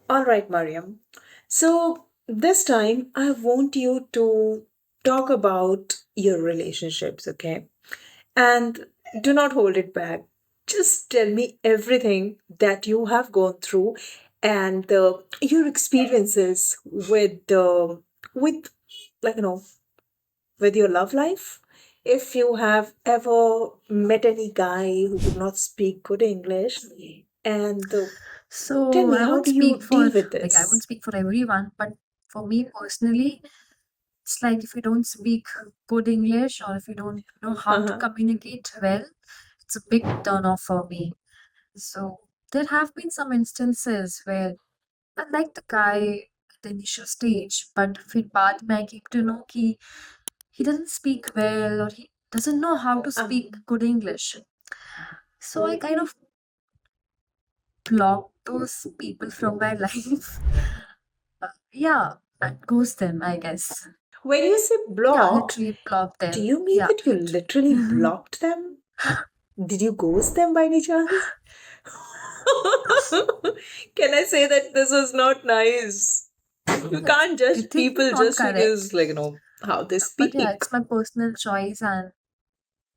All right, Mariam. So this time I want you to talk about your relationships, okay? And do not hold it back. Just tell me everything that you have gone through and your experiences with like with your love life. If you have ever met any guy who could not speak good English, and tell So me, I how won't do speak you for deal with I won't this? speak for everyone, but for me personally, it's like if you don't speak good English or if you don't know how to Uh-huh. communicate well, it's a big turn off for me. So there have been some instances where I like the guy at the initial stage, but फिर बाद में I came to know he doesn't speak well or he doesn't know how to speak Um, good English. So I kind of block those people from my life. Yeah, that goes them, I guess. when you say Yeah, block, literally block do them. you mean Yeah, that you literally literally. blocked them? Did you ghost them by any chance? Can I say that this was not nice? You It's can't judge ethically people not just correct, because, how they but yeah, speak. it's my personal choice and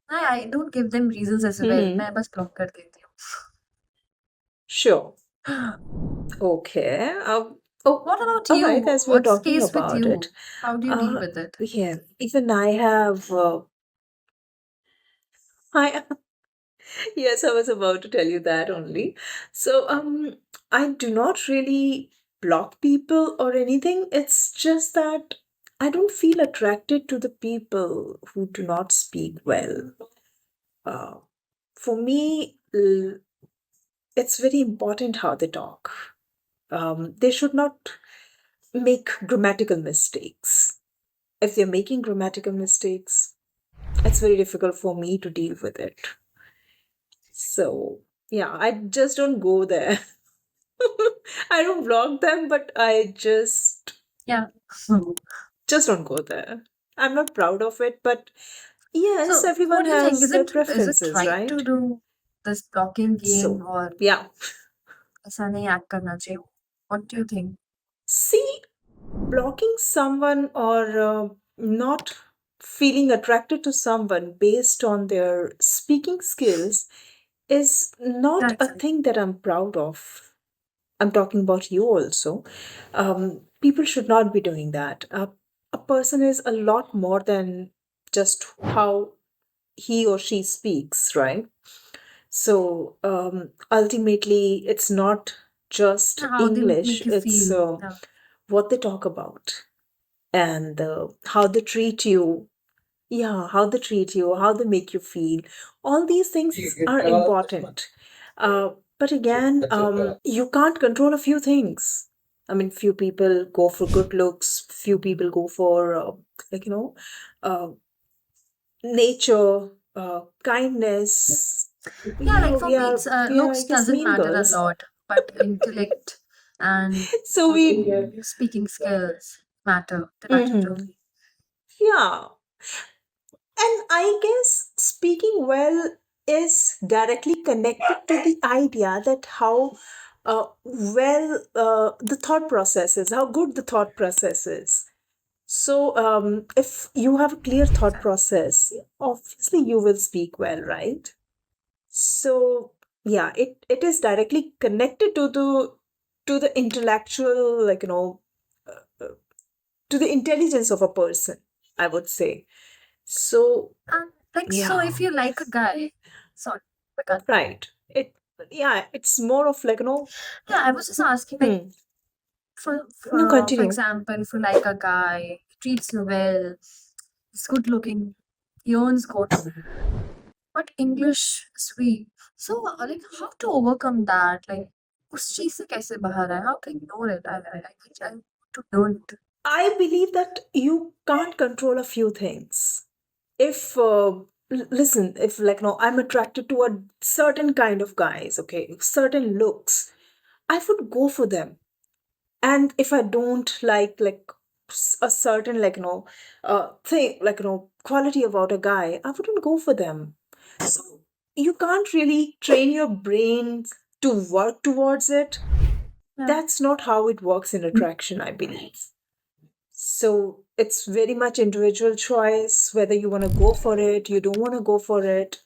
I don't give them reasons as well. Hmm. मैं बस block कर देती Sure. हूँ. Okay. Oh, What about all you? right. As we're What's the talking case with about it, you? How do you deal uh, with it? yeah, even I have. I Yes, I was about to tell you that only. So, I do not really block people or anything. It's just that I don't feel attracted to the people who do not speak well. Uh, for me, it's very important how they talk. They should not make grammatical mistakes. If they're making grammatical mistakes, it's very difficult for me to deal with it. So, yeah, I just don't go there. I don't block them, but I Yeah. So, just don't go there. I'm not proud of it, but yes, so what everyone do you think? has their Is it preferences, right to right? do this blocking game So, or yeah. ऐसा नहीं act करना चाहिए? What do you think? See, blocking someone or not feeling attracted to someone based on their speaking skills is not a That's it. thing that I'm proud of. I'm talking about you also. People should not be doing that. A person is a lot more than just how he or she speaks, right? So ultimately, it's not just How they English, make you it's feel. Yeah. what they talk about and how they treat you. Yeah, how they treat you, how they make you feel. All these things are important. But again, you can't control a few things. I mean, few people go for good looks, few people go for, like, uh, nature, kindness. Yeah, like for We me, are, it's we are, I looks guess, doesn't mean matter a girls. lot, but intellect and So we, speaking skills matter. They matter Mhm. totally. Yeah. And I guess speaking well is directly connected to the idea that how well the thought process is, how good the thought process is. So, if you have a clear thought Exactly. process, obviously you will speak well, right? So, yeah, it is directly connected to the intellectual, uh, to the intelligence of a person, I would say. So, And like, so yeah. if you like a guy, sorry, I can't. Right. Yeah, it's more of Yeah, I was just asking, like, hmm. No, for continue. example, if you like a guy, he treats you well, he's good looking, he earns good, but English is weak. So, like, how to overcome that? Like, उस चीज से कैसे बाहर आए? How to ignore it? I want to know it. I believe that you can't control a few things. If, listen, if no, I'm attracted to a certain kind of guys, okay, certain looks, I would go for them. And if I don't like a certain thing, quality about a guy, I wouldn't go for them. So you can't really train your brain to work towards it. Yeah. That's not how it works in attraction, I believe. So it's very much individual choice whether you want to go for it, you don't want to go for it.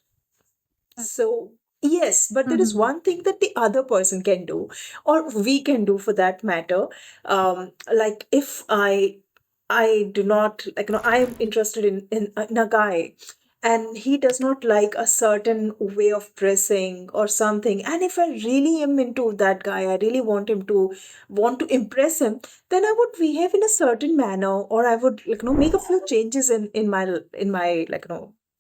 So, yes, but there is Mm-hmm. one thing that the other person can do, or we can do for that matter. Like if I do not like, I'm interested in a guy, and he does not like a certain way of dressing or something. And if I really am into that guy, I really want to impress him, then I would behave in a certain manner, or I would make a few changes in my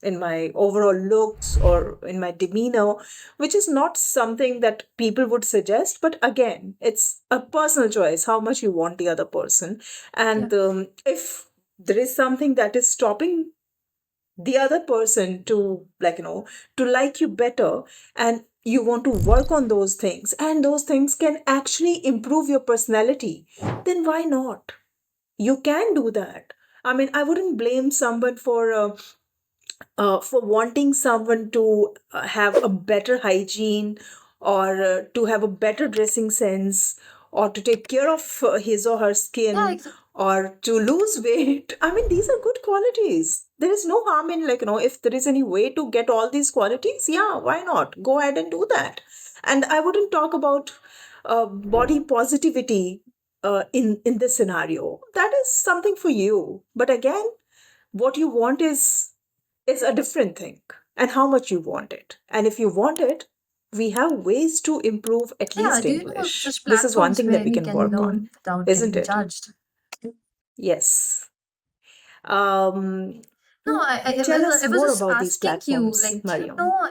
in my overall looks or in my demeanor, which is not something that people would suggest. But again, it's a personal choice how much you want the other person. Yeah. And if there is something that is stopping the other person to to like you better, and you want to work on those things, and those things can actually improve your personality, then why not? You can do that. I mean, I wouldn't blame someone for wanting someone to have a better hygiene, or to have a better dressing sense, or to take care of his or her Yeah, skin, exactly. or to lose weight. I mean, these are good qualities. There is no harm in, if there is any way to get all these qualities, yeah, why not? Go ahead and do that. And I wouldn't talk about body positivity in this scenario. That is something for you. But again, what you want is a different thing, and how much you want it. And if you want it, we have ways to improve at Yeah, least do you know of English. such This is one platforms thing that where we we can can work on, learn without isn't getting it? judged? Yes. Um, No, Tell us I was more just about these asking you, platforms, like, do you Mariam. know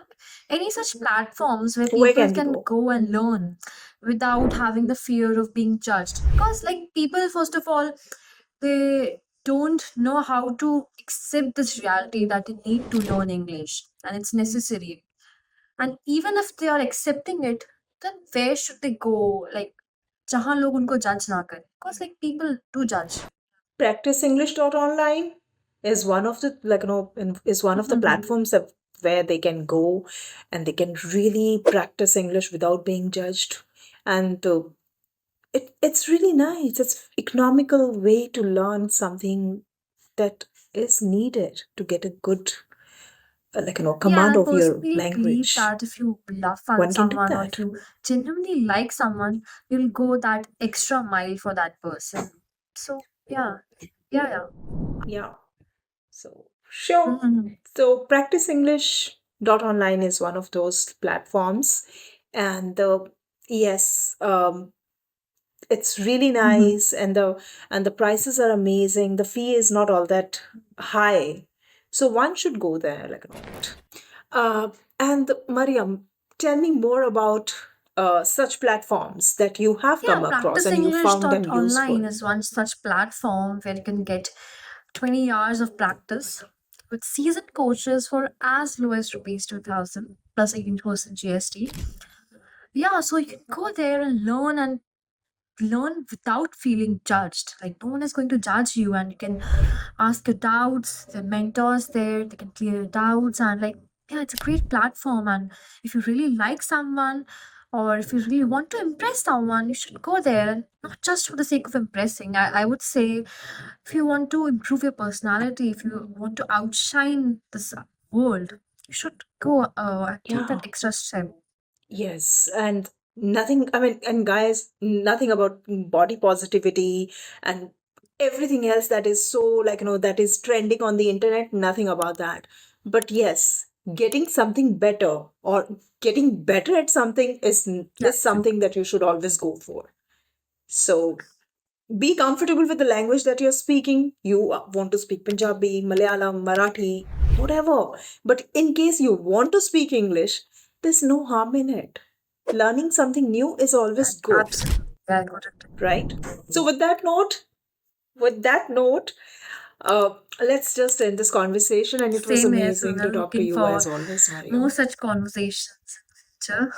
any such platforms where Where people can we can go? go and learn without having the fear of being judged? Because, like, people, first of all, they don't know how to accept this reality that they need to learn English and it's necessary. And even if they are accepting it, then where should they go? Like, जहाँ लोग उनको judge ना करें. Because, like, people do judge. Practiceenglish.online is one of the is one of the platforms where they can go, and they can really practice English without being judged. And it's really nice. It's economical way to learn something that is needed to get a good Yeah, and command I of your personally believe language. that if you love One can do someone or if that. you genuinely like someone, you'll go that extra mile for that person. So, yeah, yeah, yeah. Yeah. So sure. Mm-hmm. So practiceenglish.online is one of those platforms. And yes, it's really Mm-hmm. nice, and the prices are amazing. The fee is not all that high. So one should go there, uh, and Mariam, tell me more about such platforms that you have Yeah, come across Practice and you English found them dot useful. online is one such platform where you can get 20 hours of practice with seasoned coaches for as low as rupees 2000 plus 18% GST. Yeah, so you can go there and learn without feeling judged. Like no one is going to judge you, and you can ask your doubts. The mentors there, they can clear your doubts, and like yeah, it's a great platform. And if you really like someone, or if you really want to impress someone, you should go there. Not just for the sake of impressing. I would say if you want to improve your personality, if you want to outshine this world, you should go and take Yeah. that extra step. Yes, and nothing, I mean, and guys, nothing about body positivity and everything else that is so, that is trending on the internet, nothing about that. But yes, getting something better, or getting better at something Yeah. is something that you should always go for. So be comfortable with the language that you're speaking. You want to speak Punjabi, Malayalam, Marathi, whatever. But in case you want to speak English, there's no harm in it. Learning something new is always good, Absolutely. Yeah, I got it. right? So with that note, uh, let's just end this conversation. And it was Same here, so amazing to we're talk to looking you for as always, more Mariam. such conversations in the future.